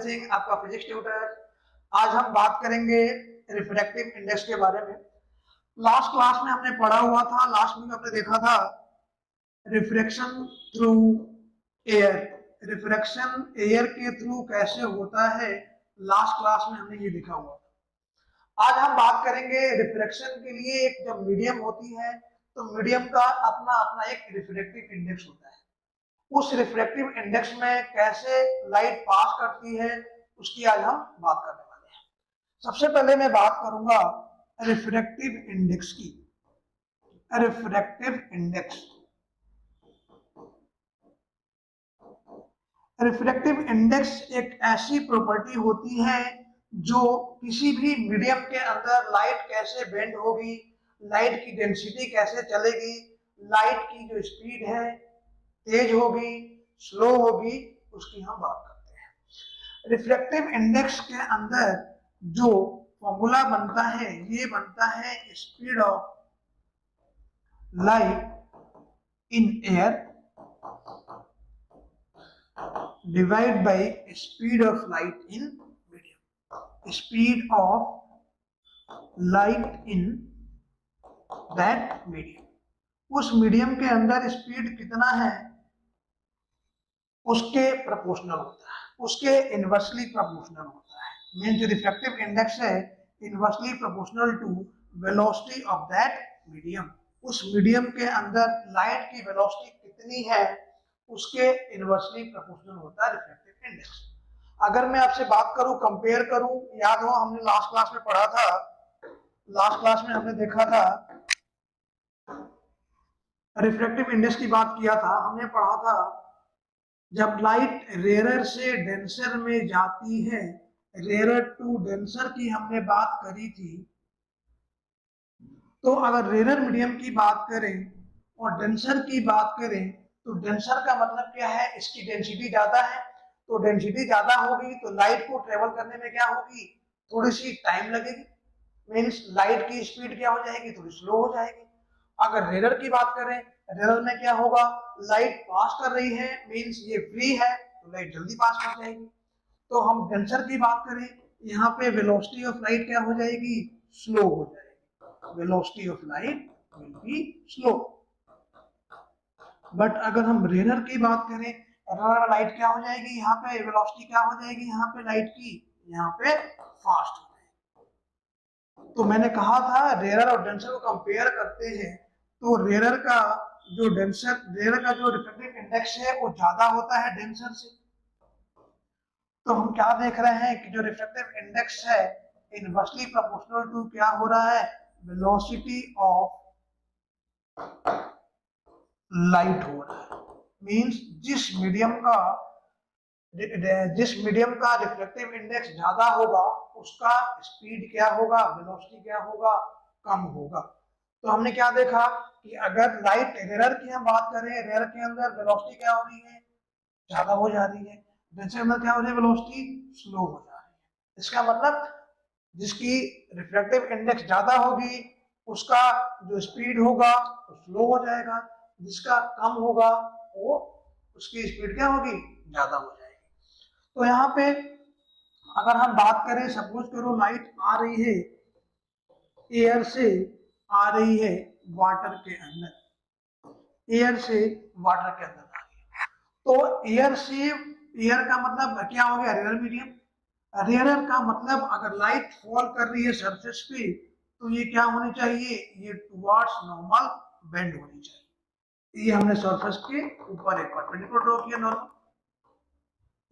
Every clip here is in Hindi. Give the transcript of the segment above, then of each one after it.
सिंह, आपका फिजिक्स ट्यूटर। आज हम बात करेंगे रिफ्रैक्टिव इंडेक्स के बारे में। लास्ट क्लास में हमने पढ़ा हुआ था, लास्ट में हमने देखा था refraction through air. Refraction air के थ्रू कैसे होता है, लास्ट क्लास में हमने ये देखा हुआ था। आज हम बात करेंगे रिफ्रैक्शन के लिए एक जब मीडियम होती है तो मीडियम का अपना अपना एक रिफ्रैक्टिव इंडेक्स होता है। उस रिफ्रैक्टिव इंडेक्स में कैसे लाइट पास करती है उसकी आज हम बात करने वाले हैं। सबसे पहले मैं बात करूंगा रिफ्रैक्टिव इंडेक्स की। रिफ्रैक्टिव इंडेक्स, रिफ्रैक्टिव इंडेक्स एक ऐसी प्रॉपर्टी होती है जो किसी भी मीडियम के अंदर लाइट कैसे बेंड होगी, लाइट की डेंसिटी कैसे चलेगी, लाइट की जो स्पीड है तेज होगी स्लो होगी, उसकी हम बात करते हैं। रिफ्रैक्टिव इंडेक्स के अंदर जो फॉर्मूला बनता है ये बनता है speed of light in air divide by speed of light in medium. Speed of light in that medium, उस मीडियम के अंदर स्पीड कितना है उसके प्रोपोर्शनल होता है, उसके इनवर्सली प्रोपोर्शनल होता है। मीन जो रिफ्रैक्टिव इंडेक्स है inversely proportional to velocity of that medium. उस मीडियम के अंदर लाइट की वेलोसिटी कितनी है उसके इनवर्सली प्रोपोर्शनल होता है रिफ्रैक्टिव इंडेक्स। अगर मैं आपसे बात करूं, कंपेयर करूं, याद हो हमने लास्ट क्लास में पढ़ा था, लास्ट क्लास में हमने देखा था रिफ्रैक्टिव इंडेक्स की बात किया था, हमने पढ़ा था जब लाइट रेयरर से डेंसर में जाती है, रेयरर टू डेंसर की हमने बात करी थी। तो अगर रेयरर मीडियम की बात करें और डेंसर की बात करें तो डेंसर का मतलब क्या है, इसकी डेंसिटी ज्यादा है, तो डेंसिटी ज्यादा होगी तो लाइट को ट्रेवल करने में क्या होगी, थोड़ी सी टाइम लगेगी। मीन्स लाइट की स्पीड क्या हो जाएगी, थोड़ी स्लो हो जाएगी। अगर रेयरर की बात करें, रेयरर में क्या होगा, लाइट पास कर रही है मीन्स ये फ्री है तो लाइट जल्दी पास कर जाएगी। तो हम डेंसर की बात करें, यहाँ पे वेलोसिटी ऑफ लाइट क्या हो जाएगी, स्लो हो जाएगी। Velocity of light will be slow. But अगर हम रेयरर की बात करें, रेयरर में लाइट क्या हो जाएगी, यहाँ पे वेलोसिटी क्या हो जाएगी, यहाँ पे लाइट की, यहाँ पे फास्ट हो जाएगी। तो मैंने कहा था रेयरर और डेंसर को कंपेयर करते हैं तो रेयरर का जो रिफ्रैक्टिव इंडेक्स है वो ज्यादा होता है डेंसर से। तो हम क्या देख रहे हैं कि जो रिफ्रैक्टिव इंडेक्स है इनवर्सली प्रोपोर्शनल टू क्या हो रहा है, वेलोसिटी ऑफ लाइट हो रहा है। मींस जिस मीडियम का रिफ्रैक्टिव इंडेक्स ज्यादा होगा उसका स्पीड क्या होगा, वेलोसिटी क्या होगा, कम होगा। तो हमने क्या देखा कि अगर लाइट रेयर की हम बात करें, रेयर के अंदर वेलोसिटी क्या हो रही है, ज्यादा हो जा रही है, डेंसर के अंदर क्या हो रही है, वेलोसिटी स्लो हो जा रही है। इसका मतलब जिसकी रिफ्रैक्टिव इंडेक्स ज्यादा होगी उसका जो स्पीड होगा वो स्लो हो जाएगा, जिसका कम होगा वो उसकी स्पीड क्या होगी, ज्यादा हो जाएगी। तो यहाँ पे अगर हम बात करें, सपोज करो लाइट आ रही है एयर से, आ रही है वाटर के अंदर, एयर से वाटर के अंदर आ रही है, तो एयर से, एयर का मतलब क्या हो गया, रेयर मीडियम। रेयरर का मतलब अगर लाइट फॉल कर रही है सरफेस पे तो ये क्या होनी चाहिए, ये टुवर्ड्स नॉर्मल बेंड होनी चाहिए। ये हमने सरफेस के ऊपर एक परपेंडिकुलर ड्रॉ किया नॉर्मल।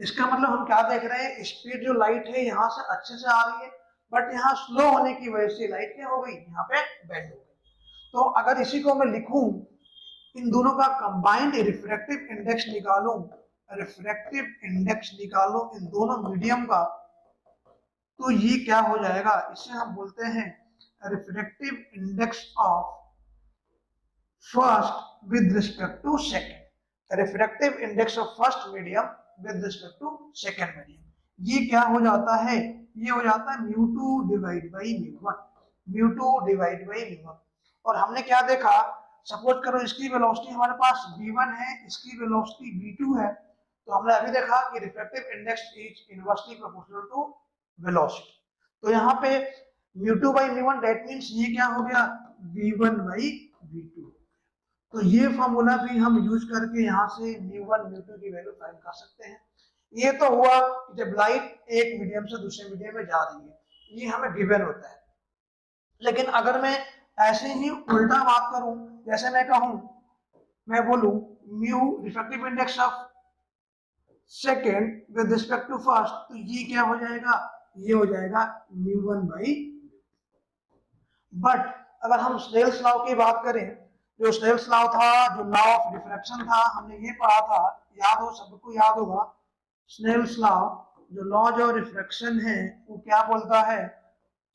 इसका मतलब हम क्या देख रहे हैं, स्पीड जो लाइट है यहाँ से अच्छे से आ रही है बट यहाँ स्लो होने की वजह से लाइट क्या हो गई, यहाँ पे बेंड हो गई। तो अगर इसी को मैं लिखूं, इन दोनों का कंबाइंड रिफ्रैक्टिव इंडेक्स निकालूं, रिफ्रैक्टिव इंडेक्स निकालो इन दोनों मीडियम का, तो ये क्या हो जाएगा, इसे हम बोलते हैं refractive index of first with respect to second. Refractive index of first medium with respect to second medium. ये क्या हो जाता है, ये हो जाता है μ2 डिवाइड बाई μ1, μ2 डिवाइड बाई μ1। और हमने क्या देखा, सपोज करो इसकी वेलोसिटी हमारे पास v1 है, इसकी वेलोसिटी v2 है, तो हमने अभी देखा कि refractive index is inversely proportional to velocity. तो यहाँ पे mu2 by mu1 that means ये क्या हो गया v1 by v2। तो ये फॉर्मूला भी हम यूज करके यहाँ से mu1 mu2 की वैल्यू फाइंड कर सकते हैं। ये तो हुआ जब लाइट एक मीडियम से दूसरे मीडियम में जा रही है, ये हमें गिवन होता है। लेकिन अगर मैं ऐसे ही उल्टा बात करूं, जैसे मैं कहूं, मैं बोलूं mu refractive index of second with respect to first, तो ये क्या हो जाएगा, ये हो जाएगा mu1 by। बट अगर हम स्नेल्स लॉ की बात करें, जो स्नेल्स लॉ था, जो लॉ ऑफ डिफ्रैक्शन था, हमने ये पढ़ा था, याद हो, सबको याद होगा। स्नेल्स लॉ, जो लॉ जो रिफ्रैक्शन है, वो क्या बोलता है,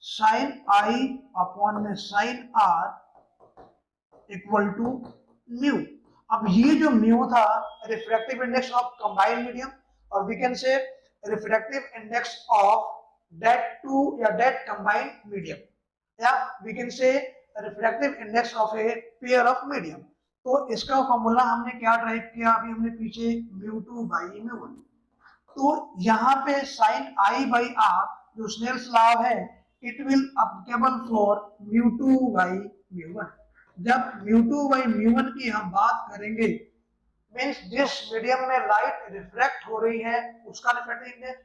साइन आई अपॉन में sine r equal to mu. अब ये जो म्यू था refractive index of combined medium, और we can say refractive index of that two या दैट कंबाइंड मीडियम, या we can say refractive index of a pair of medium. तो इसका फॉर्मूला हमने क्या ड्राइव किया, अभी हमने पीछे mu2 by mu1। तो यहाँ पे sin i by r जो स्नेल्स लॉ है, it will applicable for mu2 by mu1। जब mu2 by mu1 की हम बात करेंगे, मींस जिस मीडियम में लाइट रिफ्रैक्ट हो रही है उसका रिफ्रैक्टिव इंडेक्स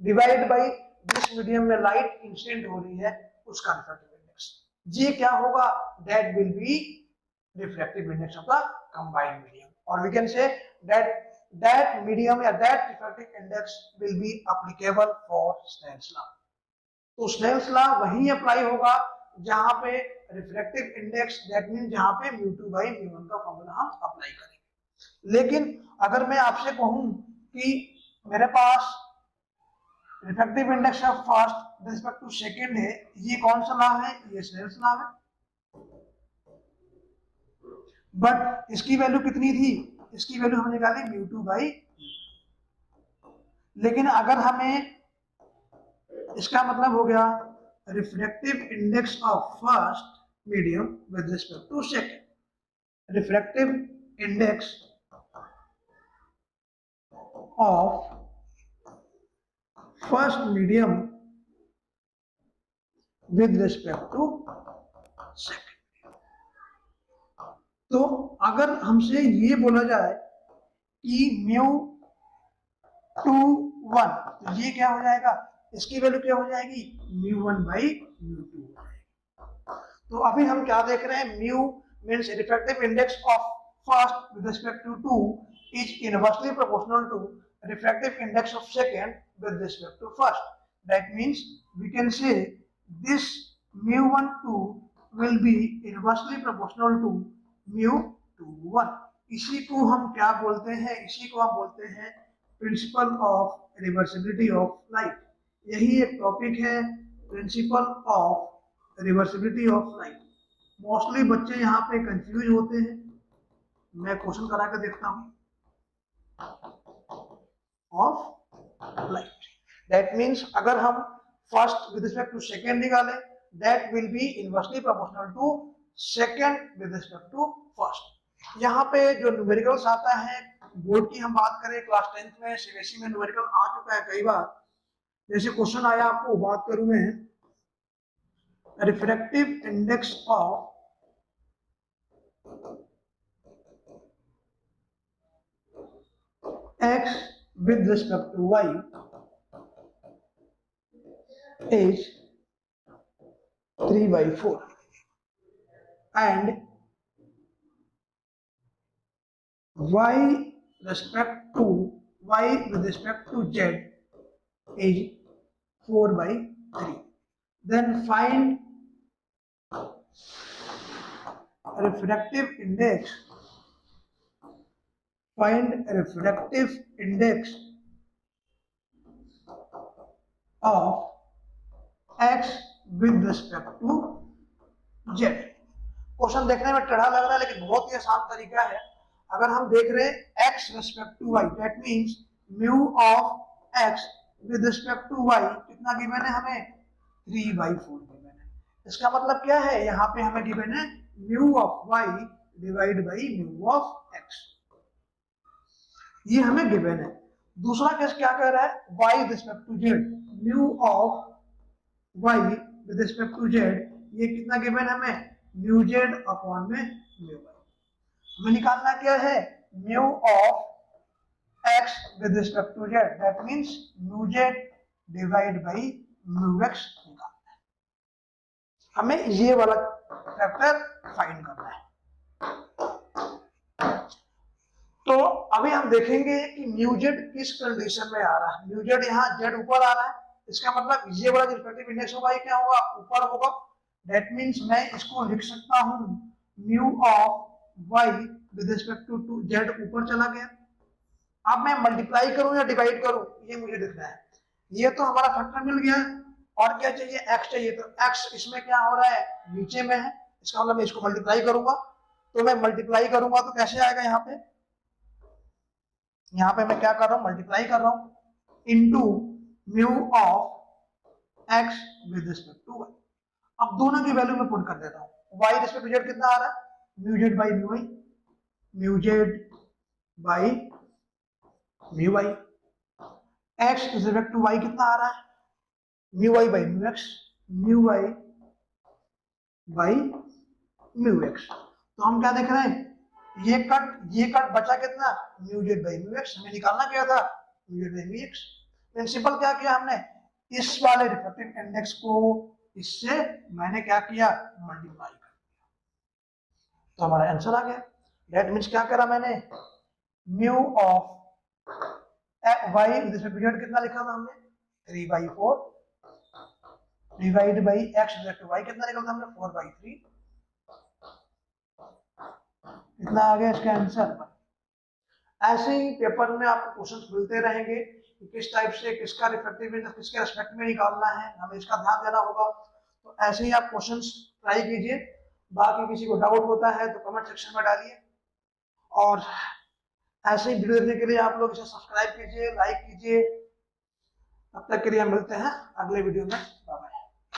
डिवाइड बाय जिस मीडियम में लाइट इंसिडेंट हो रही है उसका रिफ्रैक्टिव इंडेक्स, ये क्या होगा, that will be refractive index of the combined medium, और we can say that medium या that refractive index will be applicable for Snell's law. तो स्नेल्स लॉ वही अप्लाई होगा जहां पे रिफ्रैक्टिव इंडेक्स, दैट मीन जहां पे mu2 by mu1 का फॉर्मूला हम अप्लाई करेंगे। लेकिन अगर मैं आपसे कहूं कि मेरे पास refractive index of first respect to second है, ये कौन सा लॉ है, ये स्नेल्स लॉ है। बट इसकी वैल्यू कितनी थी, इसकी वैल्यू हमने निकाली mu2 by। लेकिन अगर हमें, इसका मतलब हो गया refractive index of first medium with respect to second, refractive index of first medium with respect to second. तो अगर हमसे ये बोला जाए कि mu2 1, तो ये क्या हो जाएगा, इसकी वैल्यू क्या हो जाएगी, mu1 by mu2 हो जाएगी। तो अभी हम क्या देख रहे हैं, mu means refractive index of first with respect to 2 is inversely proportional to refractive index of second with respect to first. That means we can say this mu1 2 will be inversely proportional to mu2 1। इसी को हम क्या बोलते हैं, इसी को हम बोलते हैं principle of reversibility of light. यही एक टॉपिक है, principle of reversibility of light. Mostly बच्चे यहाँ पे कंफ्यूज होते हैं, मैं क्वेश्चन करा के देखता हूँ। ऑफ लाइट, दैट मींस अगर हम first with respect to second निकालें, that will be inversely proportional to second with respect to first. यहाँ पे जो न्यूमेरिकल्स आता है, बोर्ड की हम बात करें, क्लास 10th में सीबीएसई में न्यूमेरिकल आ चुका है कई बार। जैसे क्वेश्चन आया, आपको बात करूं मैं, refractive index of x with respect to y is 3/4 and y with respect to z is 4/3. Then find refractive index. Find refractive index of x with respect to z। Question देखने में टेढ़ा लग रहा है लेकिन बहुत ही आसान तरीका है। अगर हम देख रहे हैं x respect to y, that means mu of x with respect to y कितना गिवन है हमें, 3/4 गिवन है। इसका मतलब क्या है, यहाँ पे हमें गिवन है mu of y divide by mu of x, ये हमें गिवन है। दूसरा केस क्या कह रहा है, y with respect to z, mu of y with respect to z, ये कितना गिवन है हमें, म्यू z अपॉन में म्यू y। हमें निकालना क्या है, mu of x with respect to z, that means mu z divide by mu x निकालना है। हमें ये वाला फैक्टर फाइंड करना है। तो अभी हम देखेंगे कि mu z किस कंडीशन में आ रहा है। mu z यहाँ z ऊपर आ रहा है, इसका मतलब ये वाला जो रिफ्लेक्टिव इंडेक्स होगा ये क्या होगा, ऊपर होगा। दैट मीन्स मैं इसको लिख सकता हूँ mu of y with respect to z ऊपर चला गया। अब मैं मल्टीप्लाई करूं या डिवाइड करूं, ये मुझे देखना है। ये तो हमारा फैक्टर मिल गया, और क्या चाहिए, x चाहिए। तो x इसमें क्या हो रहा है, नीचे में है, इसका मतलब मैं इसको मल्टीप्लाई करूंगा। तो मैं मल्टीप्लाई करूंगा तो कैसे आएगा, यहाँ पे मैं क्या कर रहा हूँ, मल्टीप्लाई कर रहा हूँ into mu of x with respect to y। अब दोनों की वैल्यू में पुट कर देता हूँ। y रिस्पेक्ट टू z कितना आ रहा है, mu z by mu y, mu z by mu y। x is respect to y कितना आ रहा है, mu y by mu x, mu y by mu x। तो हम क्या देख रहे हैं, ये कट बचा कितना, mu z by mu x। हमें निकालना क्या था, mu z by mu x। Principle क्या किया हमने, इस वाले रिफ्लेक्टिव इंडेक्स को इससे मैंने क्या किया, मल्टीप्लाई कर दिया, तो हमारा आंसर आ गया। दैट मींस क्या करा मैंने, mu of y with respect to z कितना लिखा था हमने, 3/4 divide by x with respect to y कितना निकला था हमने, 4/3। कितना आ गया इसका आंसर। ऐसे ही पेपर में आपको क्वेश्चंस मिलते रहेंगे कि किस टाइप से किसका रिफ्लेक्टिव इंडेक्स किसके रिस्पेक्ट में निकालना है, हमें इसका ध्यान देना होगा। तो ऐसे ही आप क्वेश्चंस ट्राई कीजिए। बाकी किसी को डाउट होता है तो कमेंट सेक्शन में डालिए, और ऐसे ही वीडियो देखने के लिए आप लोग इसे सब्सक्राइब कीजिए, लाइक कीजिए। तब तक के लिए मिलते हैं अगले वीडियो में। Bye bye.